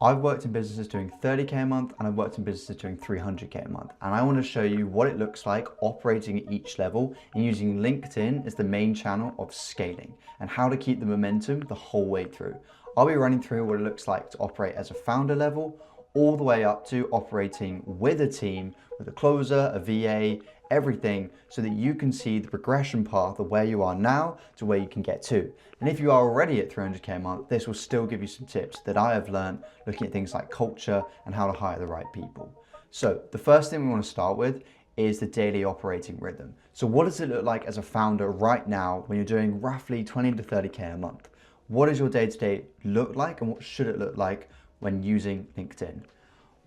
I've worked in businesses doing 30K a month and I've worked in businesses doing 300K a month. And I want to show you what it looks like operating at each level and using LinkedIn as the main channel of scaling and how to keep the momentum the whole way through. I'll be running through what it looks like to operate as a founder level, all the way up to operating with a team, with a closer, a VA, everything, so that you can see the progression path of where you are now to where you can get to. And if you are already at 300K a month, this will still give you some tips that I have learned looking at things like culture and how to hire the right people. So the first thing we want to start with is the daily operating rhythm. So what does it look like as a founder right now when you're doing roughly 20 to 30K a month? What does your day-to-day look like and what should it look like when using LinkedIn?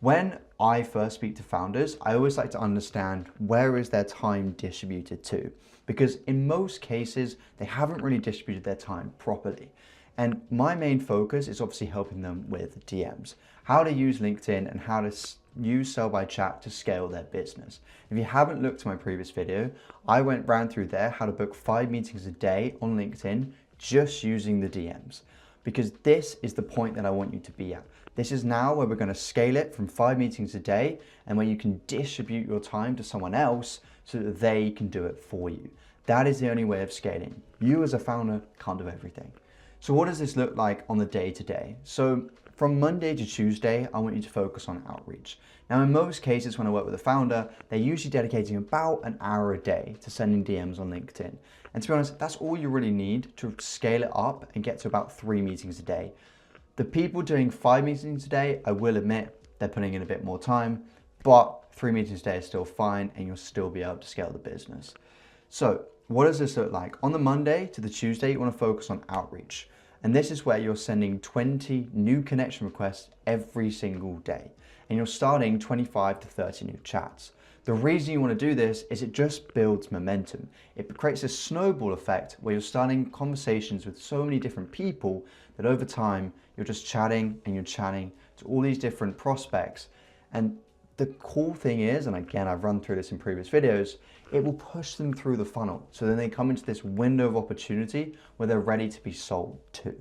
When I first speak to founders, I always like to understand where is their time distributed to, because in most cases, they haven't really distributed their time properly. And my main focus is obviously helping them with DMs, how to use LinkedIn and how to use Sell by Chat to scale their business. If you haven't looked at my previous video, I ran through there how to book 5 meetings a day on LinkedIn just using the DMs, because this is the point that I want you to be at. This is now where we're going to scale it from 5 meetings a day and where you can distribute your time to someone else so that they can do it for you. That is the only way of scaling. You as a founder can't do everything. So what does this look like on the day-to-day? So from Monday to Tuesday, I want you to focus on outreach. Now, in most cases, when I work with a founder, they're usually dedicating about an hour a day to sending DMs on LinkedIn. And to be honest, that's all you really need to scale it up and get to about 3 meetings a day. The people doing 5 meetings a day, I will admit, they're putting in a bit more time, but 3 meetings a day is still fine and you'll still be able to scale the business. So what does this look like? On the Monday to the Tuesday, you want to focus on outreach. And this is where you're sending 20 new connection requests every single day. And you're starting 25 to 30 new chats. The reason you want to do this is it just builds momentum. It creates a snowball effect where you're starting conversations with so many different people that over time you're just chatting and you're chatting to all these different prospects. And the cool thing is, and again, I've run through this in previous videos, it will push them through the funnel. So then they come into this window of opportunity where they're ready to be sold to.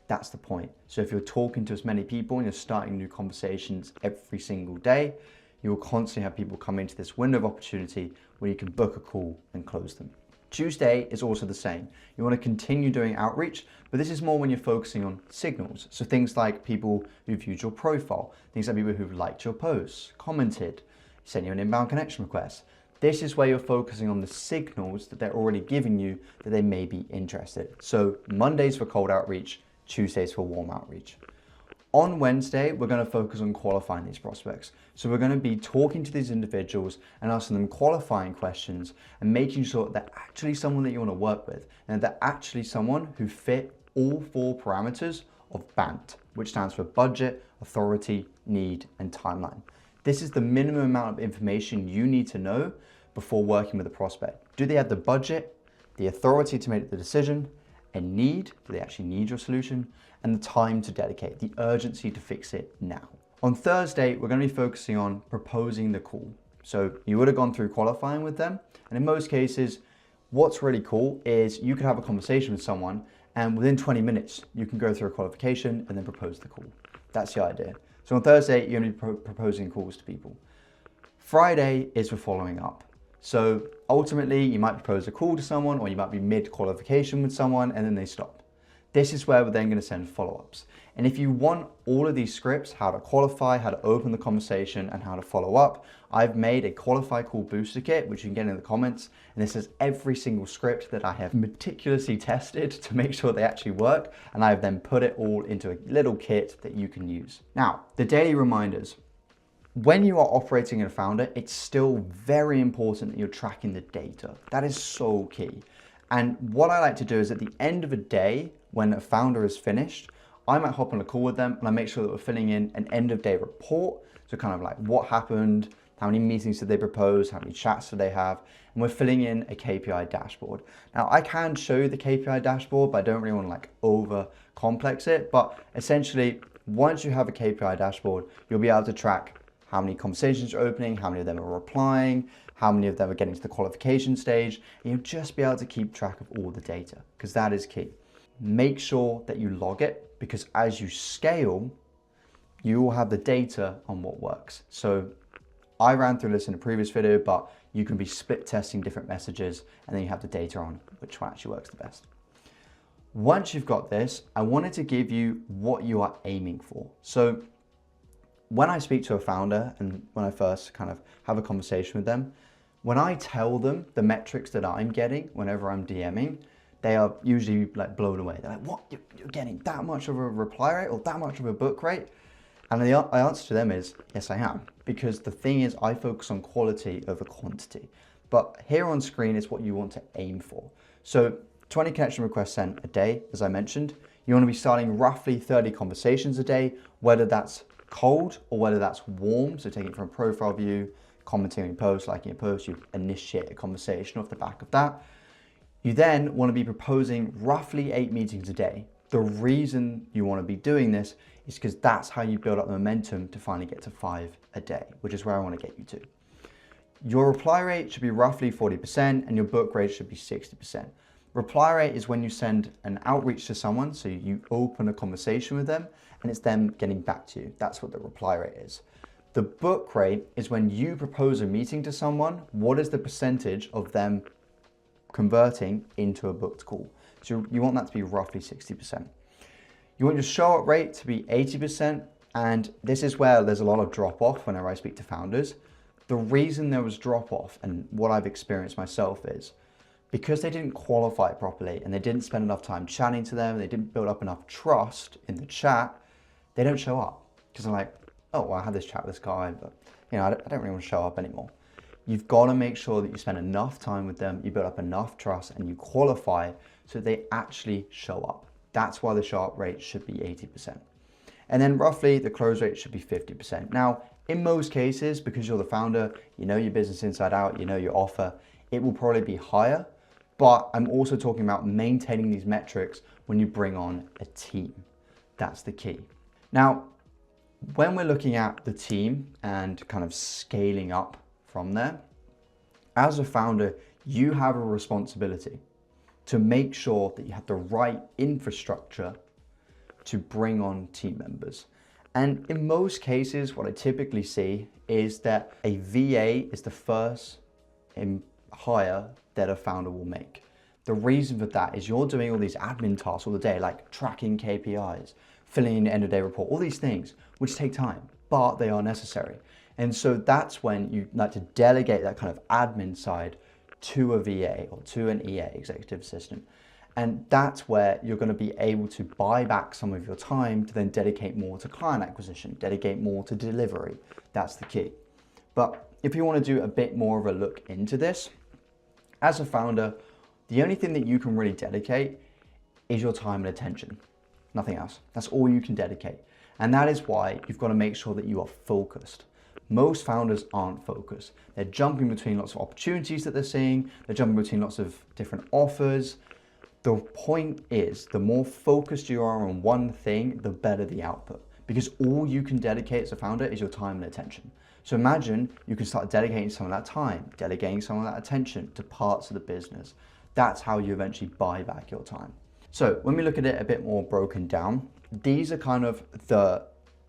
That's the point. So if you're talking to as many people and you're starting new conversations every single day, you will constantly have people come into this window of opportunity where you can book a call and close them. Tuesday is also the same. You want to continue doing outreach, but this is more when you're focusing on signals. So things like people who viewed your profile, things like people who've liked your posts, commented, sent you an inbound connection request. This is where you're focusing on the signals that they're already giving you that they may be interested. So Mondays for cold outreach, Tuesdays for warm outreach. On Wednesday, we're going to focus on qualifying these prospects. So we're going to be talking to these individuals and asking them qualifying questions and making sure that they're actually someone that you want to work with and that they're actually someone who fit all 4 parameters of BANT, which stands for budget, authority, need, and timeline. This is the minimum amount of information you need to know before working with a prospect. Do they have the budget, the authority to make the decision, and need, do they actually need your solution, and the time to dedicate, the urgency to fix it now. On Thursday, we're going to be focusing on proposing the call. So you would have gone through qualifying with them, and in most cases, what's really cool is you could have a conversation with someone and within 20 minutes, you can go through a qualification and then propose the call. That's the idea. So on Thursday, you're going to be proposing calls to people. Friday is for following up. So ultimately, you might propose a call to someone or you might be mid-qualification with someone and then they stop. This is where we're then going to send follow-ups. And if you want all of these scripts, how to qualify, how to open the conversation, and how to follow up, I've made a qualify call booster kit, which you can get in the comments. And this is every single script that I have meticulously tested to make sure they actually work. And I've then put it all into a little kit that you can use. Now, the daily reminders. When you are operating as a founder, it's still very important that you're tracking the data. That is so key. And what I like to do is at the end of a day, when a founder is finished, I might hop on a call with them and I make sure that we're filling in an end of day report. So kind of like what happened, how many meetings did they propose, how many chats did they have, and we're filling in a KPI dashboard. Now I can show you the KPI dashboard, but I don't really want to like over complex it. But essentially, once you have a KPI dashboard, you'll be able to track how many conversations are opening, how many of them are replying, how many of them are getting to the qualification stage, and you'll just be able to keep track of all the data, because that is key. Make sure that you log it, because as you scale, you will have the data on what works. So I ran through this in a previous video, but you can be split testing different messages and then you have the data on which one actually works the best. Once you've got this, I wanted to give you what you are aiming for. So when I speak to a founder and when I first kind of have a conversation with them, when I tell them the metrics that I'm getting whenever I'm DMing, they are usually like blown away. They're like, what, you're getting that much of a reply rate or that much of a book rate? And the answer to them is, yes, I am. Because the thing is, I focus on quality over quantity. But here on screen is what you want to aim for. So 20 connection requests sent a day, as I mentioned. You want to be starting roughly 30 conversations a day, whether that's cold or whether that's warm. So taking it from a profile view, commenting on your post, liking your post, you initiate a conversation off the back of that. You then want to be proposing roughly 8 meetings a day. The reason you want to be doing this is because that's how you build up the momentum to finally get to 5 a day, which is where I want to get you to. Your reply rate should be roughly 40% and your book rate should be 60%. Reply rate is when you send an outreach to someone, so you open a conversation with them and it's them getting back to you. That's what the reply rate is. The book rate is when you propose a meeting to someone, what is the percentage of them converting into a booked call? So you want that to be roughly 60%. You want your show up rate to be 80%, and this is where there's a lot of drop off whenever I speak to founders. The reason there was drop off, and what I've experienced myself, is because they didn't qualify it properly and they didn't spend enough time chatting to them, they didn't build up enough trust in the chat, they don't show up. Because they're like, oh, well, I had this chat with this guy, but I don't really want to show up anymore. You've got to make sure that you spend enough time with them, you build up enough trust, and you qualify so they actually show up. That's why the show up rate should be 80%. And then roughly the close rate should be 50%. Now, in most cases, because you're the founder, you know your business inside out, you know your offer, it will probably be higher. But I'm also talking about maintaining these metrics when you bring on a team. That's the key. Now, when we're looking at the team and kind of scaling up from there, as a founder, you have a responsibility to make sure that you have the right infrastructure to bring on team members. And in most cases, what I typically see is that a VA is the first hire that a founder will make. The reason for that is you're doing all these admin tasks all the day, like tracking KPIs, filling in the end of day report, all these things, which take time, but they are necessary. And so that's when you like to delegate that kind of admin side to a VA or to an EA, executive assistant. And that's where you're going to be able to buy back some of your time to then dedicate more to client acquisition, dedicate more to delivery. That's the key. But if you want to do a bit more of a look into this, as a founder, the only thing that you can really dedicate is your time and attention. Nothing else. That's all you can dedicate. And that is why you've got to make sure that you are focused. Most founders aren't focused. They're jumping between lots of opportunities that they're seeing. They're jumping between lots of different offers. The point is, the more focused you are on one thing, the better the output. Because all you can dedicate as a founder is your time and attention. So imagine you can start dedicating some of that time, delegating some of that attention to parts of the business. That's how you eventually buy back your time. So when we look at it a bit more broken down, these are kind of the,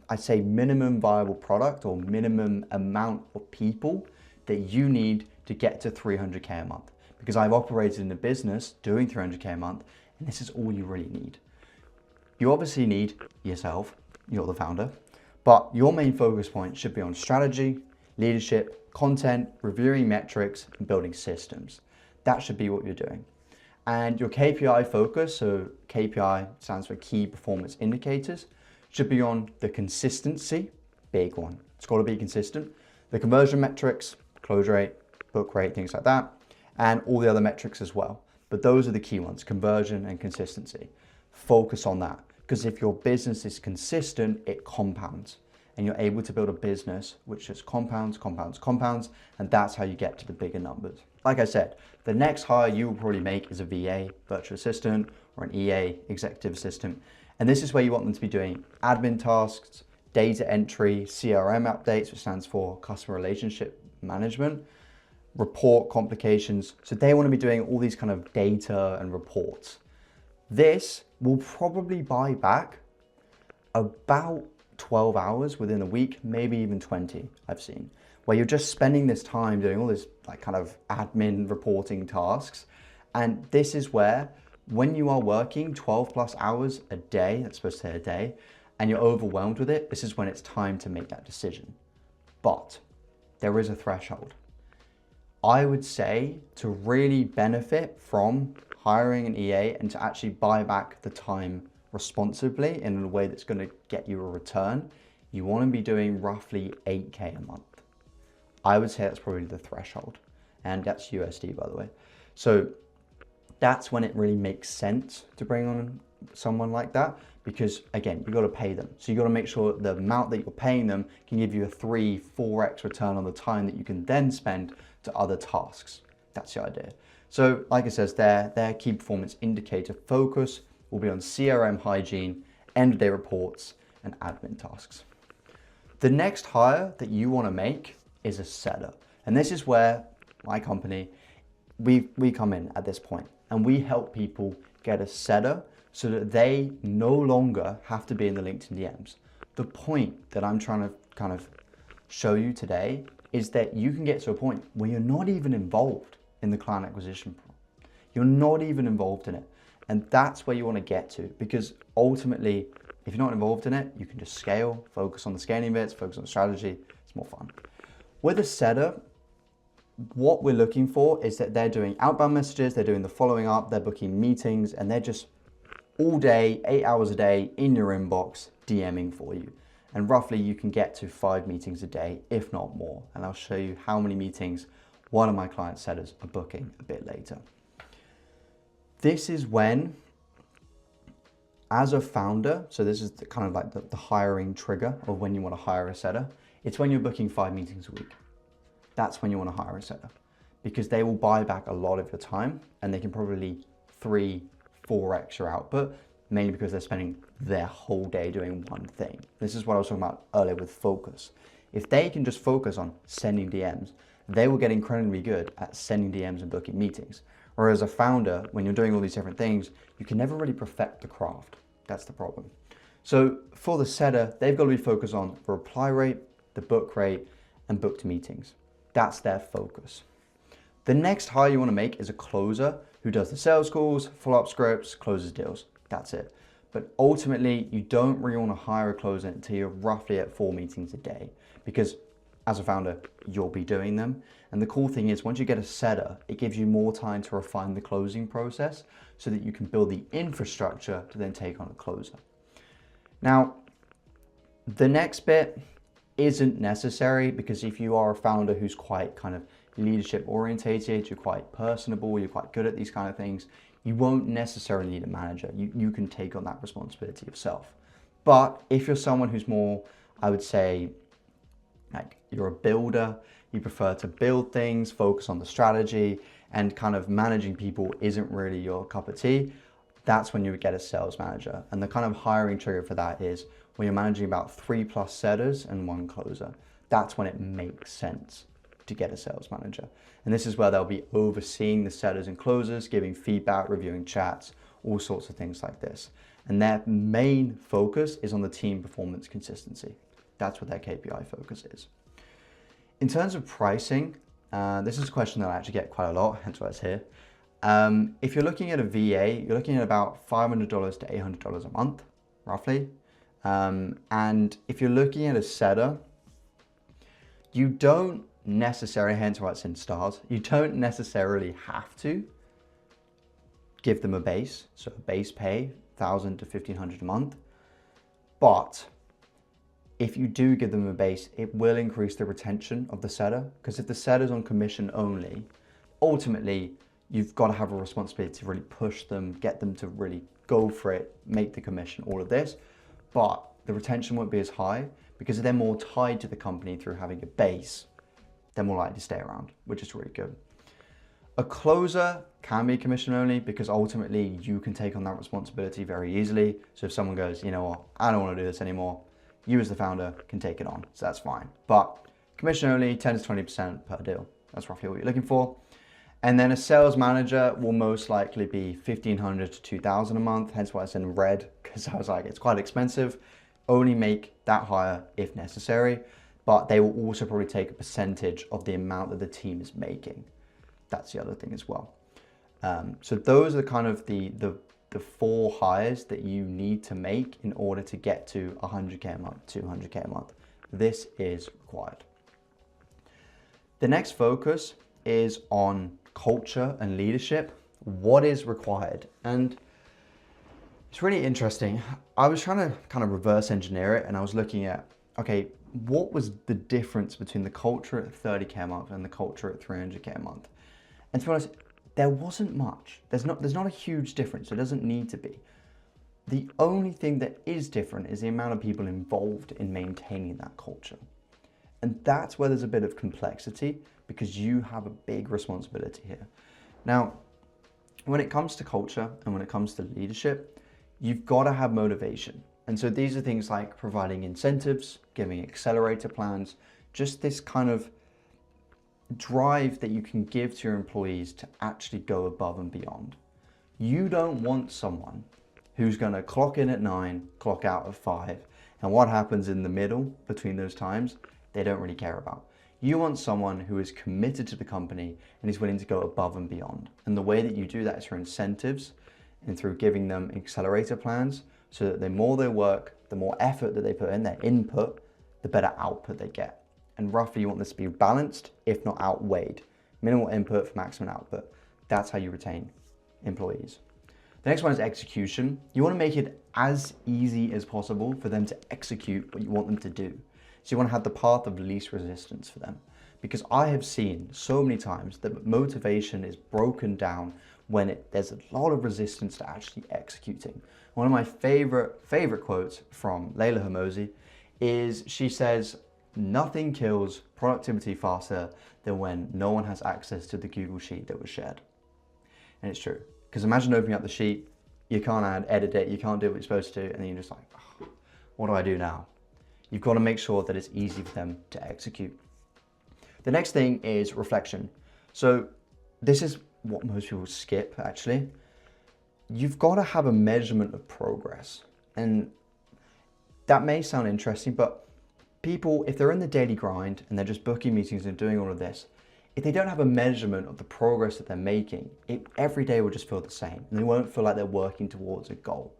I'd say, minimum viable product or minimum amount of people that you need to get to 300K a month. Because I've operated in a business doing 300K a month, and this is all you really need. You obviously need yourself, you're the founder, but your main focus point should be on strategy, leadership, content, reviewing metrics, and building systems. That should be what you're doing. And your KPI focus, so KPI stands for key performance indicators, should be on the consistency, big one. It's got to be consistent. The conversion metrics, close rate, book rate, things like that, and all the other metrics as well. But those are the key ones, conversion and consistency. Focus on that, because if your business is consistent, it compounds. And you're able to build a business which just compounds, compounds, compounds, and that's how you get to the bigger numbers. Like I said, the next hire you will probably make is a VA, virtual assistant, or an EA, executive assistant. And this is where you want them to be doing admin tasks, data entry, CRM updates, which stands for customer relationship management, report complications. So they want to be doing all these kind of data and reports. This will probably buy back about 12 hours within a week, maybe even 20, I've seen, where you're just spending this time doing all this like kind of admin reporting tasks. And this is where, when you are working 12 plus hours a day, that's supposed to say a day, and you're overwhelmed with it, this is when it's time to make that decision. But there is a threshold. I would say to really benefit from hiring an EA and to actually buy back the time responsibly in a way that's going to get you a return, you want to be doing roughly 8K a month. I would say that's probably the threshold, and that's USD, by the way. So that's when it really makes sense to bring on someone like that, because again, you've got to pay them. So you've got to make sure the amount that you're paying them can give you a 3-4x return on the time that you can then spend to other tasks. That's the idea. So like it says there, their key performance indicator focus will be on CRM hygiene, end of day reports, and admin tasks. The next hire that you want to make is a setter. And this is where my company, we come in at this point, and we help people get a setter so that they no longer have to be in the LinkedIn DMs. The point that I'm trying to kind of show you today is that you can get to a point where you're not even involved in the client acquisition. You're not even involved in it. And that's where you want to get to, because ultimately, if you're not involved in it, you can just scale, focus on the scaling bits, focus on the strategy. It's more fun. With a setter, what we're looking for is that they're doing outbound messages, they're doing the following up, they're booking meetings, and they're just all day, 8 hours a day in your inbox, DMing for you. And roughly you can get to 5 meetings a day, if not more. And I'll show you how many meetings one of my client setters are booking a bit later. This is when, as a founder, so this is kind of like the hiring trigger of when you want to hire a setter. It's when you're booking 5 meetings a week. That's when you want to hire a setter, because they will buy back a lot of your time and they can probably 3-4x your output, mainly because they're spending their whole day doing one thing. This is what I was talking about earlier with focus. If they can just focus on sending DMs, they will get incredibly good at sending DMs and booking meetings. Whereas a founder, when you're doing all these different things, you can never really perfect the craft. That's the problem. So for the setter, they've got to be focused on the reply rate, the book rate, and booked meetings. That's their focus. The next hire you want to make is a closer who does the sales calls, follow-up scripts, closes deals. That's it. But ultimately, you don't really want to hire a closer until you're roughly at 4 meetings a day, because as a founder, you'll be doing them. And the cool thing is, once you get a setter, it gives you more time to refine the closing process so that you can build the infrastructure to then take on a closer. Now, the next bit isn't necessary, because if you are a founder who's quite kind of leadership orientated, you're quite personable, you're quite good at these kind of things, you won't necessarily need a manager. You can take on that responsibility yourself. But if you're someone who's more, I would say, like you're a builder, you prefer to build things, focus on the strategy, and kind of managing people isn't really your cup of tea, that's when you would get a sales manager. And the kind of hiring trigger for that is when you're managing about 3+ setters and 1 closer. That's when it makes sense to get a sales manager. And this is where they'll be overseeing the setters and closers, giving feedback, reviewing chats, all sorts of things like this. And their main focus is on the team performance consistency. That's what their KPI focus is. In terms of pricing, this is a question that I actually get quite a lot, hence why it's here. If you're looking at a VA, you're looking at about $500 to $800 a month, roughly. And if you're looking at a setter, you don't necessarily, hence why it's in stars, you don't necessarily have to give them a base, so a base pay, $1,000 to $1,500 a month. But if you do give them a base, it will increase the retention of the setter, because if the setter's on commission only, ultimately you've got to have a responsibility to really push them, get them to really go for it, make the commission, all of this. But the retention won't be as high, because they're more tied to the company through having a base. They're more likely to stay around, which is really good. A closer can be commission only, because ultimately you can take on that responsibility very easily. So if someone goes, you know what, I don't want to do this anymore, you as the founder can take it on, so that's fine. But commission only, 10 to 20% per deal. That's roughly what you're looking for. And then a sales manager will most likely be $1,500 to $2,000 a month, hence why it's in red, because I was like, it's quite expensive. only make that hire if necessary, but they will also probably take a percentage of the amount that the team is making. That's the other thing as well. So those are kind of the 4 hires that you need to make in order to get to 100K a month, 200K a month. This is required. The next focus is on culture and leadership. What is required? And it's really interesting. I was trying to kind of reverse engineer it, and I was looking at, okay, what was the difference between the culture at 30K a month and the culture at 300K a month? And to be honest, there wasn't much. There's not a huge difference. It doesn't need to be. The only thing that is different is the amount of people involved in maintaining that culture. And that's where there's a bit of complexity, because you have a big responsibility here. Now, when it comes to culture and when it comes to leadership, you've got to have motivation. And so these are things like providing incentives, giving accelerator plans, just this kind of drive that you can give to your employees to actually go above and beyond. You don't want someone who's going to clock in at 9, clock out at 5, and what happens in the middle between those times, they don't really care about. You want someone who is committed to the company and is willing to go above and beyond. And the way that you do that is through incentives and through giving them accelerator plans, so that the more they work, the more effort that they put in, their input, the better output they get. And roughly you want this to be balanced, if not outweighed. Minimal input for maximum output. That's how you retain employees. The next one is execution. You want to make it as easy as possible for them to execute what you want them to do. So you want to have the path of least resistance for them. Because I have seen so many times that motivation is broken down when there's a lot of resistance to actually executing. One of my favorite quotes from Layla Hormozi is, she says, "Nothing kills productivity faster than when no one has access to the Google Sheet that was shared." And it's true. Because imagine opening up the sheet, you can't edit it, you can't do what you're supposed to, and then you're just like, oh, what do I do now? You've got to make sure that it's easy for them to execute. The next thing is reflection. So this is what most people skip, actually. You've got to have a measurement of progress. And that may sound interesting, but people, if they're in the daily grind and they're just booking meetings and doing all of this, if they don't have a measurement of the progress that they're making, every day will just feel the same, and they won't feel like they're working towards a goal.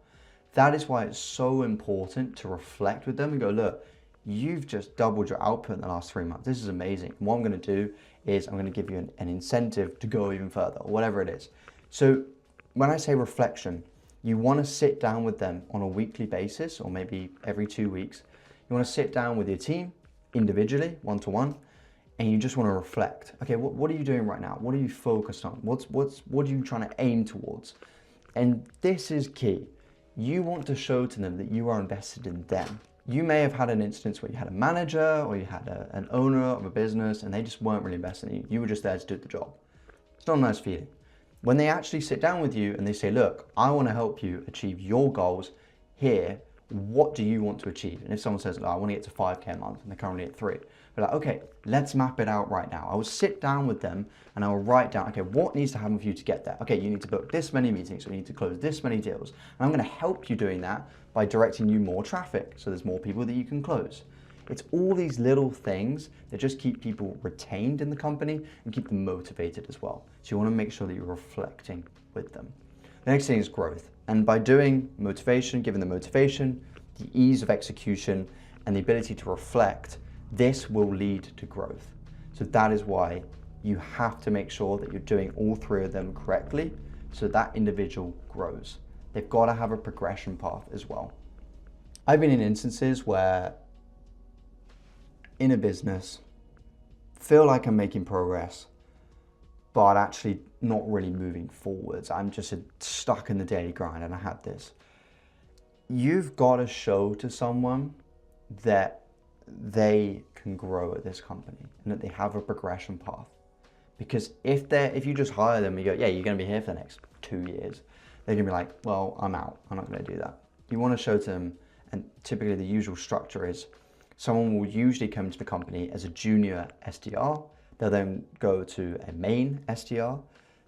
That is why it's so important to reflect with them and go, look, you've just doubled your output in the last 3 months. This is amazing. And what I'm going to do is I'm going to give you an incentive to go even further, or whatever it is. So when I say reflection, you want to sit down with them on a weekly basis, or maybe every 2 weeks. You want to sit down with your team individually, one-to-one, and you just want to reflect. Okay, what are you doing right now? What are you focused on? What are you trying to aim towards? And this is key. You want to show to them that you are invested in them. You may have had an instance where you had a manager or you had an owner of a business and they just weren't really invested in you. You were just there to do the job. It's not a nice feeling. When they actually sit down with you and they say, look, I want to help you achieve your goals here. What do you want to achieve? And if someone says, oh, I want to get to 5K a month and they're currently at 3, we're like, okay, let's map it out right now. I will sit down with them and I will write down, okay, what needs to happen for you to get there? Okay, you need to book this many meetings, so you need to close this many deals. And I'm going to help you doing that by directing you more traffic, so there's more people that you can close. It's all these little things that just keep people retained in the company and keep them motivated as well. So you want to make sure that you're reflecting with them. The next thing is growth. And by doing motivation, giving the motivation, the ease of execution, and the ability to reflect, this will lead to growth. So that is why you have to make sure that you're doing all 3 of them correctly so that individual grows. They've got to have a progression path as well. I've been in instances where in a business, feel like I'm making progress, but actually not really moving forwards. I'm just stuck in the daily grind, and I had this. You've got to show to someone that they can grow at this company and that they have a progression path. Because if you just hire them and you go, yeah, you're going to be here for the next 2 years, they're going to be like, well, I'm out. I'm not going to do that. You want to show to them, and typically the usual structure is someone will usually come to the company as a junior SDR. They'll then go to a main SDR.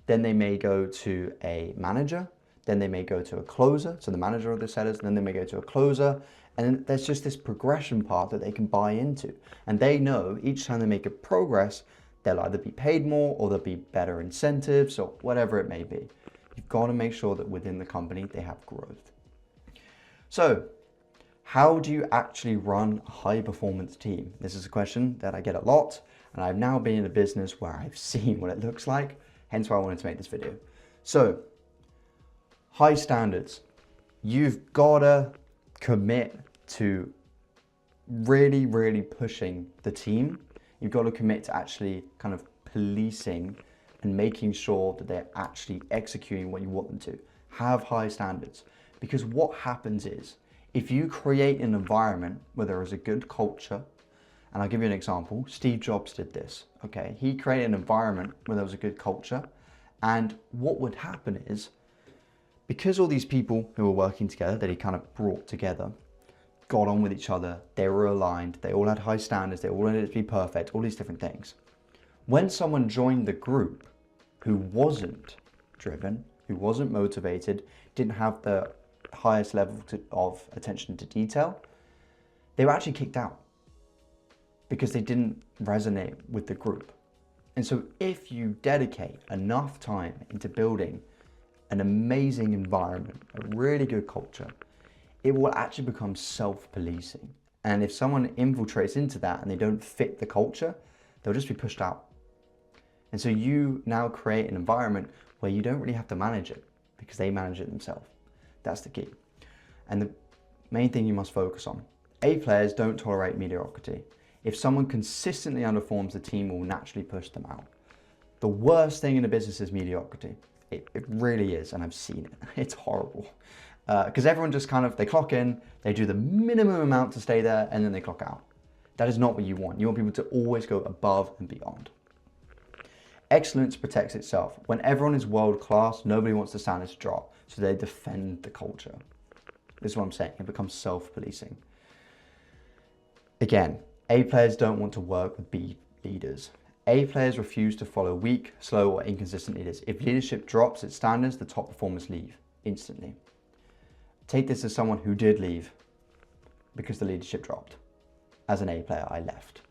Then they may go to a manager. Then they may go to a closer, so the manager of the sellers. And then they may go to a closer. And then there's just this progression path that they can buy into. And they know each time they make a progress, they'll either be paid more or there'll be better incentives or whatever it may be. You've got to make sure that within the company they have growth. So, how do you actually run a high performance team? This is a question that I get a lot, and I've now been in a business where I've seen what it looks like, hence why I wanted to make this video. So, high standards. You've gotta commit to really, really pushing the team. You've got to commit to actually kind of policing and making sure that they're actually executing what you want them to. Have high standards. Because what happens is, if you create an environment where there is a good culture, and I'll give you an example, Steve Jobs did this, okay? He created an environment where there was a good culture, and what would happen is, because all these people who were working together that he kind of brought together, got on with each other, they were aligned, they all had high standards, they all wanted it to be perfect, all these different things. When someone joined the group who wasn't driven, who wasn't motivated, didn't have the highest level of attention to detail, they were actually kicked out because they didn't resonate with the group. And so if you dedicate enough time into building an amazing environment, a really good culture, it will actually become self-policing. And if someone infiltrates into that and they don't fit the culture, they'll just be pushed out. And so you now create an environment where you don't really have to manage it because they manage it themselves. That's the key. And the main thing you must focus on. A players don't tolerate mediocrity. If someone consistently underperforms, the team will naturally push them out. The worst thing in a business is mediocrity. It really is, and I've seen it. It's horrible. Because everyone just kind of, they clock in, they do the minimum amount to stay there, and then they clock out. That is not what you want. You want people to always go above and beyond. Excellence protects itself. When everyone is world class, nobody wants the standards to drop, so they defend the culture. This is what I'm saying. It becomes self-policing. Again, A players don't want to work with B leaders. A players refuse to follow weak, slow, or inconsistent leaders. If leadership drops its standards, the top performers leave instantly. Take this as someone who did leave because the leadership dropped. As an A player, I left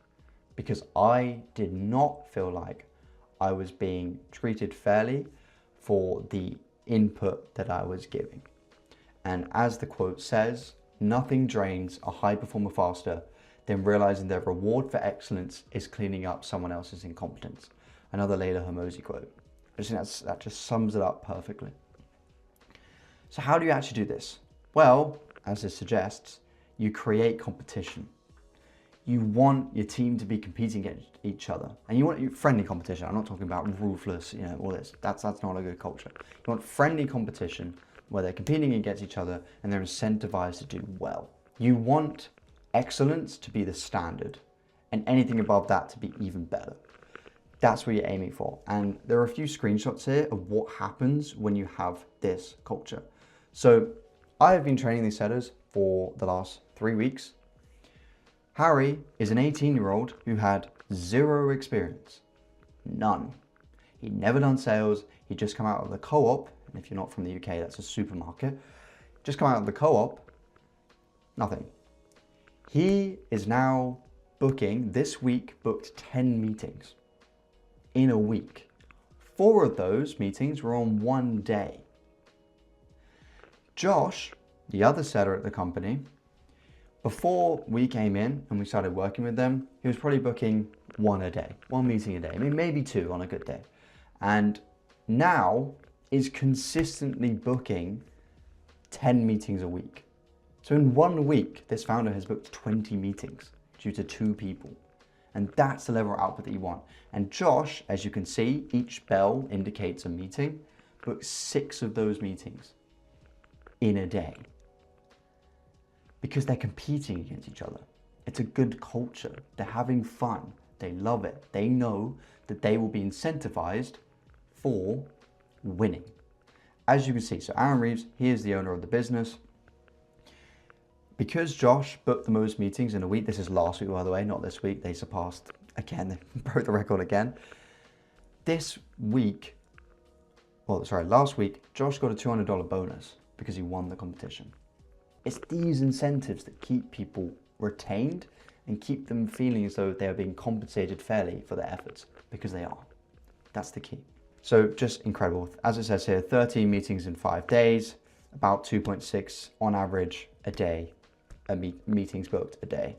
because I did not feel like I was being treated fairly for the input that I was giving. And as the quote says, nothing drains a high performer faster than realizing their reward for excellence is cleaning up someone else's incompetence. Another Layla Hormozi quote. I just think that just sums it up perfectly. So how do you actually do this? Well, as it suggests, you create competition. You want your team to be competing against each other, and you want friendly competition. I'm not talking about ruthless, all this. That's not a good culture. You want friendly competition where they're competing against each other and they're incentivized to do well. You want excellence to be the standard, and anything above that to be even better. That's what you're aiming for. And there are a few screenshots here of what happens when you have this culture. So I have been training these setters for the last 3 weeks. Harry is an 18-year-old who had zero experience, none. He'd never done sales, he'd just come out of the co-op, and if you're not from the UK, that's a supermarket. Just come out of the co-op, nothing. He is now booking, this week, booked 10 meetings in a week. 4 of those meetings were on one day. Josh, the other setter at the company, before we came in and we started working with them, he was probably booking 1 a day, 1 meeting a day, maybe 2 on a good day. And now is consistently booking 10 meetings a week. So in 1 week, this founder has booked 20 meetings due to 2 people. And that's the level of output that you want. And Josh, as you can see, each bell indicates a meeting, booked 6 of those meetings in a day. Because they're competing against each other. It's a good culture. They're having fun. They love it. They know that they will be incentivized for winning. As you can see, so Aaron Reeves, he is the owner of the business. Because Josh booked the most meetings in a week, this is last week, by the way, not this week. They surpassed again, they broke the record again. Last week, Josh got a $200 bonus because he won the competition. It's these incentives that keep people retained and keep them feeling as though they are being compensated fairly for their efforts, because they are. That's the key. So just incredible. As it says here, 13 meetings in 5 days, about 2.6 on average a day, meetings booked a day.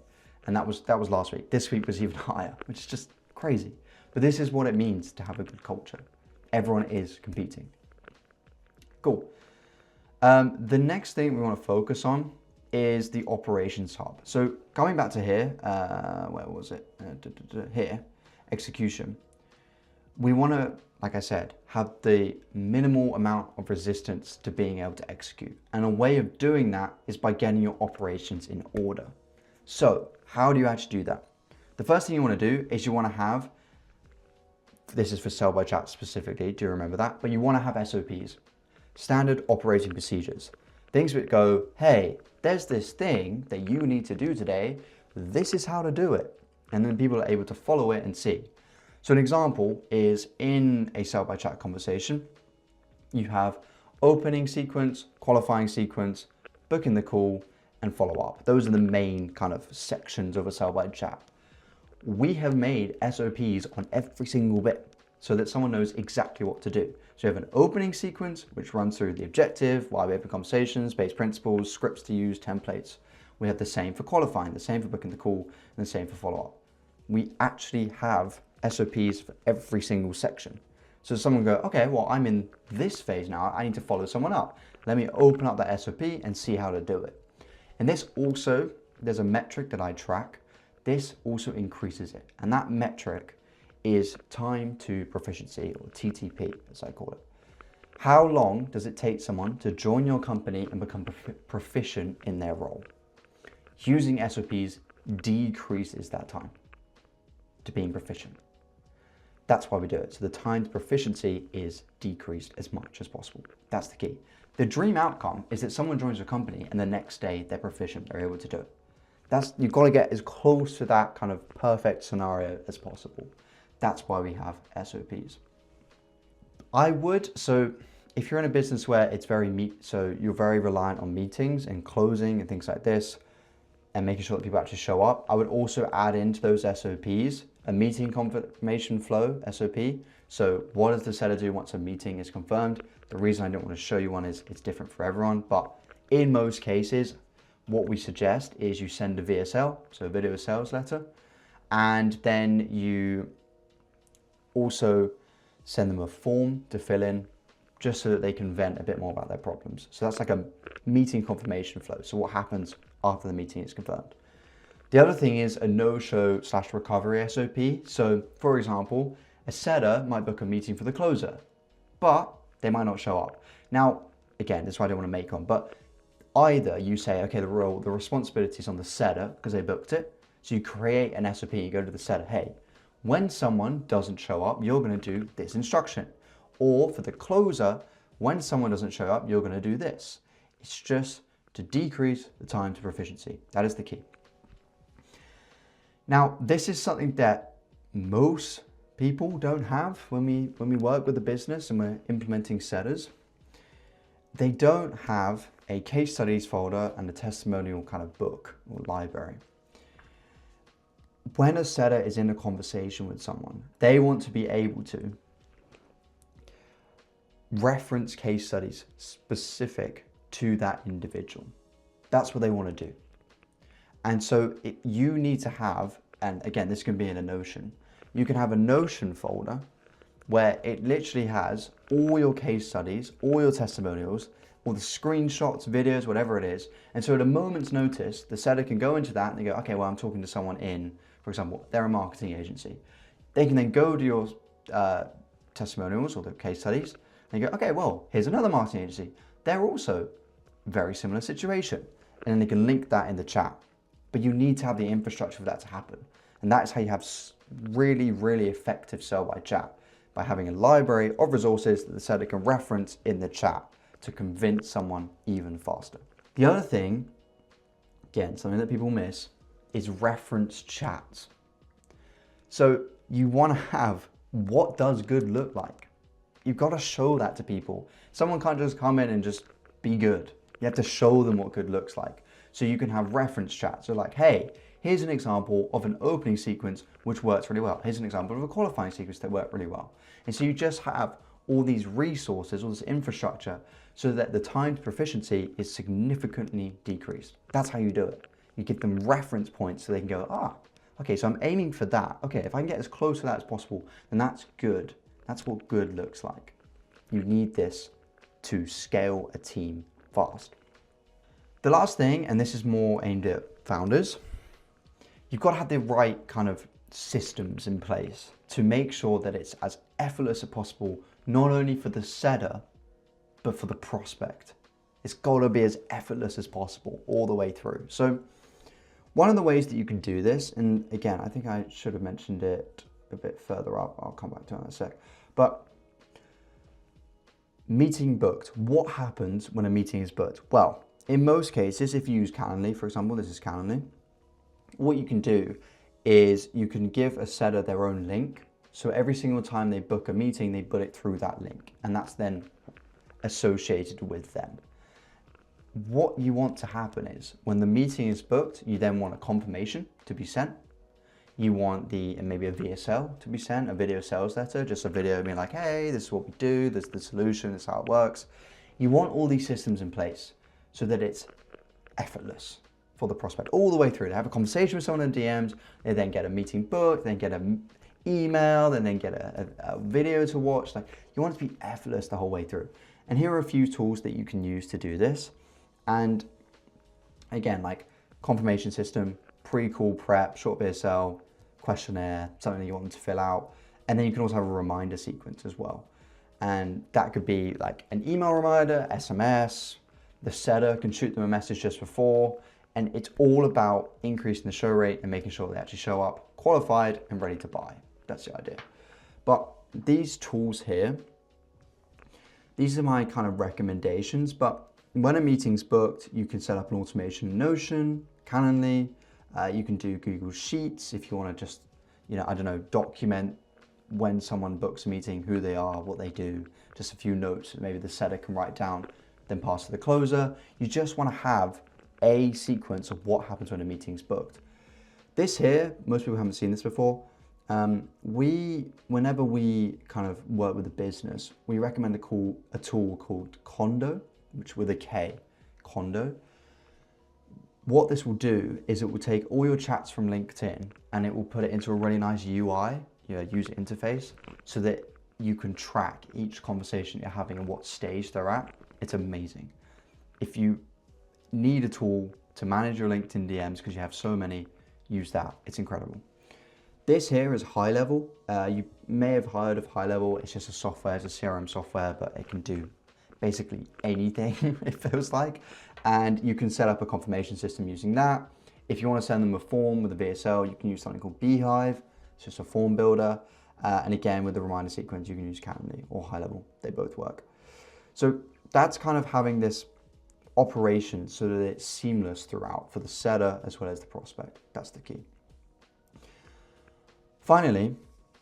And that was last week. This week was even higher, which is just crazy. But this is what it means to have a good culture. Everyone is competing. Cool. The next thing we want to focus on is the operations hub. So going back to here, where was it? Here, execution. We want to, like I said, have the minimal amount of resistance to being able to execute. And a way of doing that is by getting your operations in order. So how do you actually do that? The first thing you want to do is you want to have, this is for sell by chat specifically, do you remember that? But you want to have SOPs, standard operating procedures. Things that go, hey, there's this thing that you need to do today. This is how to do it. And then people are able to follow it and see. So an example is in a sell by chat conversation, you have opening sequence, qualifying sequence, booking the call, and follow up. Those are the main kind of sections of a sell by chat. We have made SOPs on every single bit so that someone knows exactly what to do. So you have an opening sequence, which runs through the objective, why we open conversations, base principles, scripts to use, templates. We have the same for qualifying, the same for booking the call, and the same for follow-up. We actually have SOPs for every single section. So someone go, okay, well, I'm in this phase now. I need to follow someone up. Let me open up that SOP and see how to do it. And this also, there's a metric that I track. This also increases it. And that metric is time to proficiency, or TTP, as I call it. How long does it take someone to join your company and become proficient in their role? Using SOPs decreases that time to being proficient. That's why we do it. So the time to proficiency is decreased as much as possible. That's the key. The dream outcome is that someone joins your company and the next day they're proficient, they're able to do it. You've got to get as close to that kind of perfect scenario as possible. That's why we have SOPs. So if you're in a business where it's so you're very reliant on meetings and closing and things like this, and making sure that people actually show up, I would also add into those SOPs a meeting confirmation flow SOP. So what does the seller do once a meeting is confirmed? The reason I don't want to show you one is it's different for everyone, but in most cases, what we suggest is you send a VSL, so a video sales letter, and then you also send them a form to fill in just so that they can vent a bit more about their problems. So that's like a meeting confirmation flow. So what happens after the meeting is confirmed? The other thing is a no-show/recovery SOP. So for example, a seller might book a meeting for the closer, but they might not show up. Now, again, this is why I don't want to make one, but either you say, okay, the responsibility is on the seller because they booked it. So you create an SOP, you go to the seller, hey, when someone doesn't show up, you're going to do this instruction. Or for the closer, when someone doesn't show up, you're going to do this. It's just to decrease the time to proficiency. That is the key. Now, this is something that most people don't have when we work with a business and we're implementing sellers. They don't have a case studies folder and a testimonial kind of book or library. When a seller is in a conversation with someone, they want to be able to reference case studies specific to that individual. That's what they want to do. And so you need to have, and again, this can be in a Notion, you can have a Notion folder where it literally has all your case studies, all your testimonials, all the screenshots, videos, whatever it is. And so at a moment's notice, the seller can go into that and they go, okay, well, I'm talking to someone in, for example, they're a marketing agency. They can then go to your testimonials or the case studies and you go, okay, well, here's another marketing agency. They're also very similar situation. And then they can link that in the chat. But you need to have the infrastructure for that to happen. And that's how you have really, really effective sell by chat, by having a library of resources that the seller can reference in the chat to convince someone even faster. The other thing, again, something that people miss, is reference chats. So you want to have, what does good look like? You've got to show that to people. Someone can't just come in and just be good. You have to show them what good looks like. So you can have reference chats. So like, hey, here's an example of an opening sequence which works really well. Here's an example of a qualifying sequence that worked really well. And so you just have all these resources, all this infrastructure, so that the time to proficiency is significantly decreased. That's how you do it. You give them reference points so they can go, okay, so I'm aiming for that. Okay, if I can get as close to that as possible, then that's good. That's what good looks like. You need this to scale a team fast. The last thing, and this is more aimed at founders, you've got to have the right kind of systems in place to make sure that it's as effortless as possible, not only for the setter, but for the prospect. It's got to be as effortless as possible all the way through. So one of the ways that you can do this, and again, I think I should have mentioned it a bit further up, I'll come back to it in a sec, but meeting booked. What happens when a meeting is booked? Well, in most cases, if you use Calendly, for example, this is Calendly, what you can do is you can give a setter their own link. So every single time they book a meeting, they put it through that link, and that's then associated with them. What you want to happen is when the meeting is booked, you then want a confirmation to be sent. You want maybe a VSL to be sent, a video sales letter, just a video being like, hey, this is what we do, this is the solution, this is how it works. You want all these systems in place so that it's effortless for the prospect all the way through. They have a conversation with someone in DMs, they then get a meeting booked, then get an email, then get a video to watch. Like, you want it to be effortless the whole way through. And here are a few tools that you can use to do this. And again, like confirmation system, pre-call prep, short VSL, questionnaire, something that you want them to fill out. And then you can also have a reminder sequence as well. And that could be like an email reminder, SMS, the setter can shoot them a message just before. And it's all about increasing the show rate and making sure they actually show up qualified and ready to buy. That's the idea. But these tools here, these are my kind of recommendations, but when a meeting's booked, you can set up an automation in Notion, Calendly, you can do Google Sheets if you want to just, document when someone books a meeting, who they are, what they do, just a few notes that maybe the setter can write down, then pass to the closer. You just want to have a sequence of what happens when a meeting's booked. This here, most people haven't seen this before. Whenever we kind of work with a business, we recommend a tool called Condo, which with a K, Condo. What this will do is it will take all your chats from LinkedIn and it will put it into a really nice UI, user interface, so that you can track each conversation you're having and what stage they're at. It's amazing. If you need a tool to manage your LinkedIn DMs because you have so many, use that. It's incredible. This here is High Level. You may have heard of High Level. It's just a software, it's a CRM software, but it can do basically anything, it feels like. And you can set up a confirmation system using that. If you want to send them a form with a VSL, you can use something called Beehive. It's just a form builder. And again, with the reminder sequence, you can use Calendly or High Level. They both work. So that's kind of having this operation so that it's seamless throughout for the setter as well as the prospect. That's the key. Finally,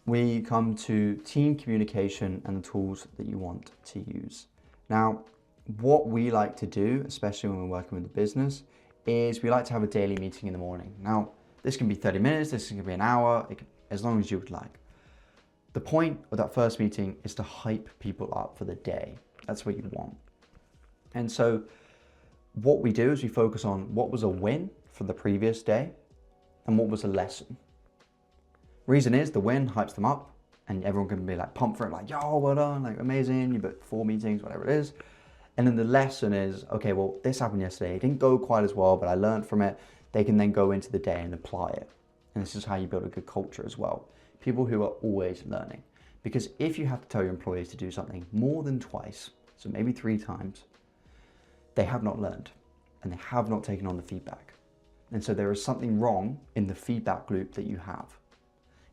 we come to team communication and the tools that you want to use. Now, what we like to do, especially when we're working with the business, is we like to have a daily meeting in the morning. Now, this can be 30 minutes, this can be an hour, as long as you would like. The point of that first meeting is to hype people up for the day. That's what you want. And so what we do is we focus on what was a win for the previous day and what was a lesson. Reason is the win hypes them up and everyone can be like pumped for it, like, yo, well done, like amazing, you booked 4 meetings, whatever it is. And then the lesson is, okay, well, this happened yesterday. It didn't go quite as well, but I learned from it. They can then go into the day and apply it. And this is how you build a good culture as well. People who are always learning. Because if you have to tell your employees to do something more than twice, so maybe 3 times, they have not learned and they have not taken on the feedback. And so there is something wrong in the feedback loop that you have.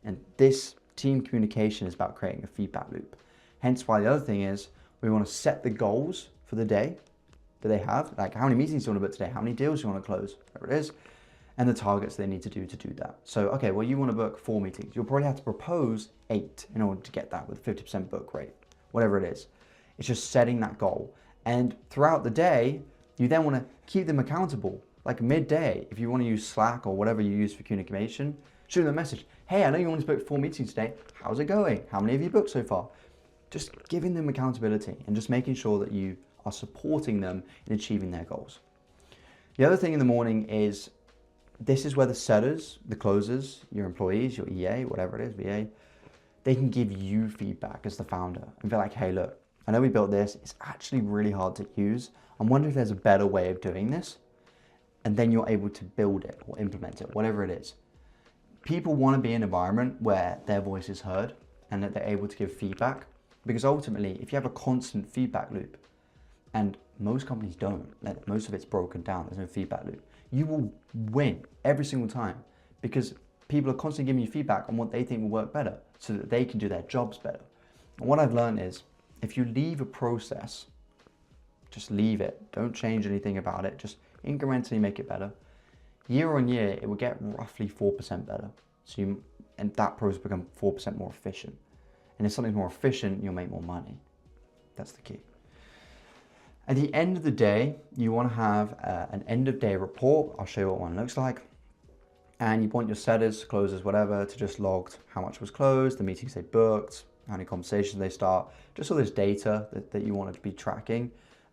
And this team communication is about creating a feedback loop. Hence why the other thing is we want to set the goals for the day that they have, like how many meetings do you want to book today, how many deals do you want to close, whatever it is, and the targets they need to do that. So, okay, well, you want to book 4 meetings. You'll probably have to propose 8 in order to get that with a 50% book rate, whatever it is. It's just setting that goal. And throughout the day, You then want to keep them accountable. Like midday, if you want to use Slack or whatever you use for communication, shoot them a message. Hey, I know you want to book 4 meetings today. How's it going? How many have you booked so far? Just giving them accountability and just making sure that you are supporting them in achieving their goals. The other thing in the morning is, this is where the setters, the closers, your employees, your EA, whatever it is, VA, they can give you feedback as the founder and be like, hey, look, I know we built this. It's actually really hard to use. I'm wondering if there's a better way of doing this. And then you're able to build it or implement it, whatever it is. People want to be in an environment where their voice is heard and that they're able to give feedback, because ultimately, if you have a constant feedback loop, and most companies don't, like most of it's broken down, there's no feedback loop, you will win every single time, because people are constantly giving you feedback on what they think will work better so that they can do their jobs better. And what I've learned is, if you leave a process, just leave it, don't change anything about it, just incrementally make it better. Year on year, it will get roughly 4% better. And that process becomes 4% more efficient. And if something's more efficient, you'll make more money. That's the key. At the end of the day, you want to have an end of day report. I'll show you what one looks like. And you want your setters, closers, whatever, to just log how much was closed, the meetings they booked, how many conversations they start, just all this data that you want to be tracking.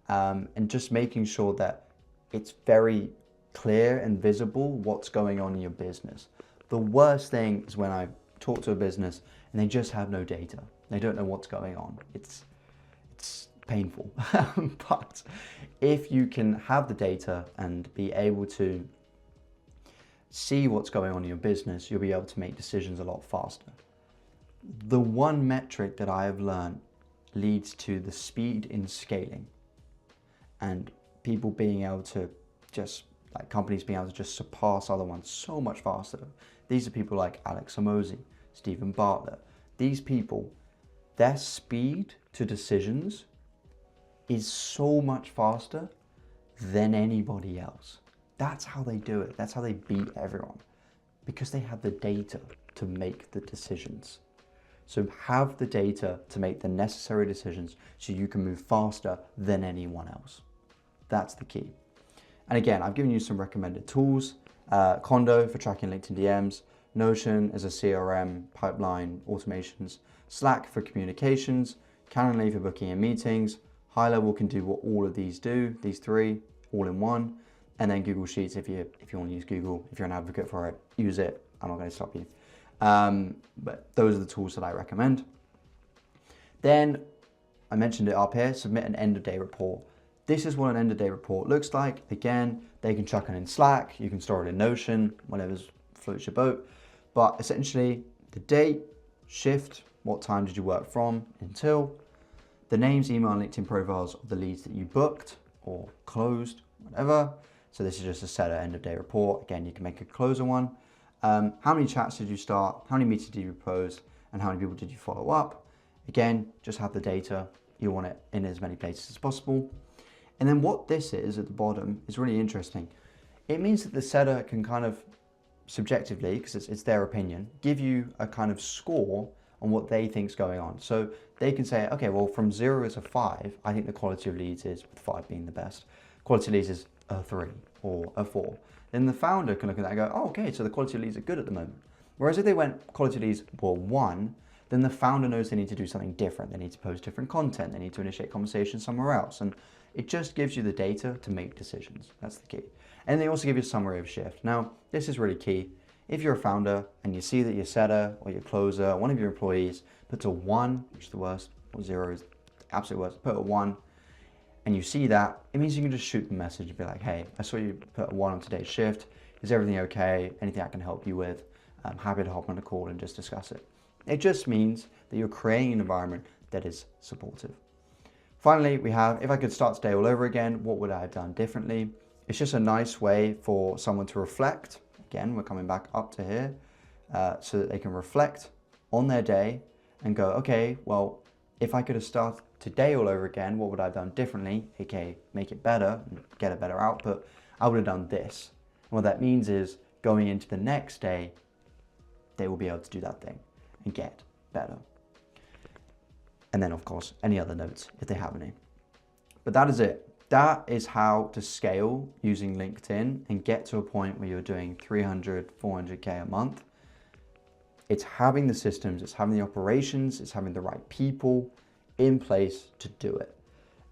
And just making sure that it's very clear and visible what's going on in your business. The worst thing is when I talk to a business and they just have no data. They don't know what's going on. It's painful. But if you can have the data and be able to see what's going on in your business, you'll be able to make decisions a lot faster. The one metric that I have learned leads to the speed in scaling, and people being able to just, like companies being able to just surpass other ones so much faster. These are people like Alex Hormozi, Stephen Bartlett. These people, their speed to decisions is so much faster than anybody else. That's how they do it. That's how they beat everyone, because they have the data to make the decisions. So have the data to make the necessary decisions so you can move faster than anyone else. That's the key. And again, I've given you some recommended tools. Condo for tracking LinkedIn DMs, Notion as a CRM, pipeline automations, Slack for communications, Calendly for booking and meetings. High level can do what all of these do, these three, all in one. And then Google Sheets, if you want to use Google, if you're an advocate for it, use it. I'm not going to stop you. But those are the tools that I recommend. Then I mentioned it up here, submit an end of day report. This is what an end of day report looks like. Again, they can chuck it in Slack, you can store it in Notion, whatever floats your boat. But essentially, the date, shift, what time did you work from until, the names, email, and LinkedIn profiles of the leads that you booked or closed, whatever. So this is just a set end of day report. Again, you can make a closer one. How many chats did you start? How many meetings did you propose? And how many people did you follow up? Again, just have the data. You want it in as many places as possible. And then what this is at the bottom is really interesting. It means that the setter can kind of subjectively, because it's their opinion, give you a kind of score on what they think's going on. So they can say, okay, well, from 0 to 5, I think the quality of leads is, with 5 being the best, quality of leads is a 3 or a 4. Then the founder can look at that and go, oh, okay, so the quality of leads are good at the moment. Whereas if they went quality of leads were 1, then the founder knows they need to do something different. They need to post different content. They need to initiate conversation somewhere else. And it just gives you the data to make decisions. That's the key. And they also give you a summary of shift. Now, this is really key. If you're a founder and you see that your setter or your closer, or one of your employees puts a 1, which is the worst, or 0 is the absolute worst, put a 1, and you see that, it means you can just shoot the message and be like, hey, I saw you put a 1 on today's shift. Is everything okay? Anything I can help you with? I'm happy to hop on a call and just discuss it. It just means that you're creating an environment that is supportive. Finally, we have, if I could start today all over again, what would I have done differently? It's just a nice way for someone to reflect. Again, we're coming back up to here, so that they can reflect on their day and go, okay, well, if I could have started today all over again, what would I have done differently? aka make it better and get a better output. I would have done this. And what that means is going into the next day, they will be able to do that thing and get better. And then of course, any other notes if they have any. But that is it. that is how to scale using LinkedIn and get to a point where you're doing 300, 400K a month. It's having the systems, it's having the operations, it's having the right people in place to do it.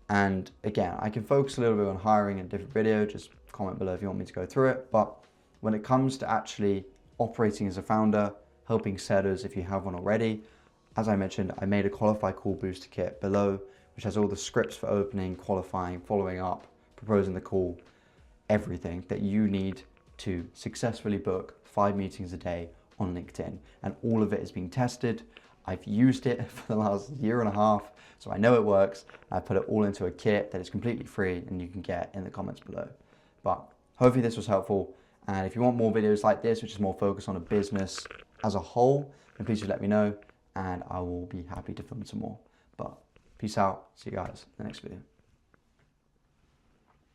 And again, I can focus a little bit on hiring in a different video, just comment below if you want me to go through it. But when it comes to actually operating as a founder, helping sellers if you have one already, as I mentioned, I made a qualify call booster kit below, which has all the scripts for opening, qualifying, following up, proposing the call, everything that you need to successfully book 5 meetings a day on LinkedIn. And all of it is being tested. I've used it for the last year and a half, so I know it works. I put it all into a kit that is completely free and you can get in the comments below. But hopefully this was helpful. And if you want more videos like this, which is more focused on a business as a whole, then please just let me know and I will be happy to film some more. But peace out. See you guys in the next video.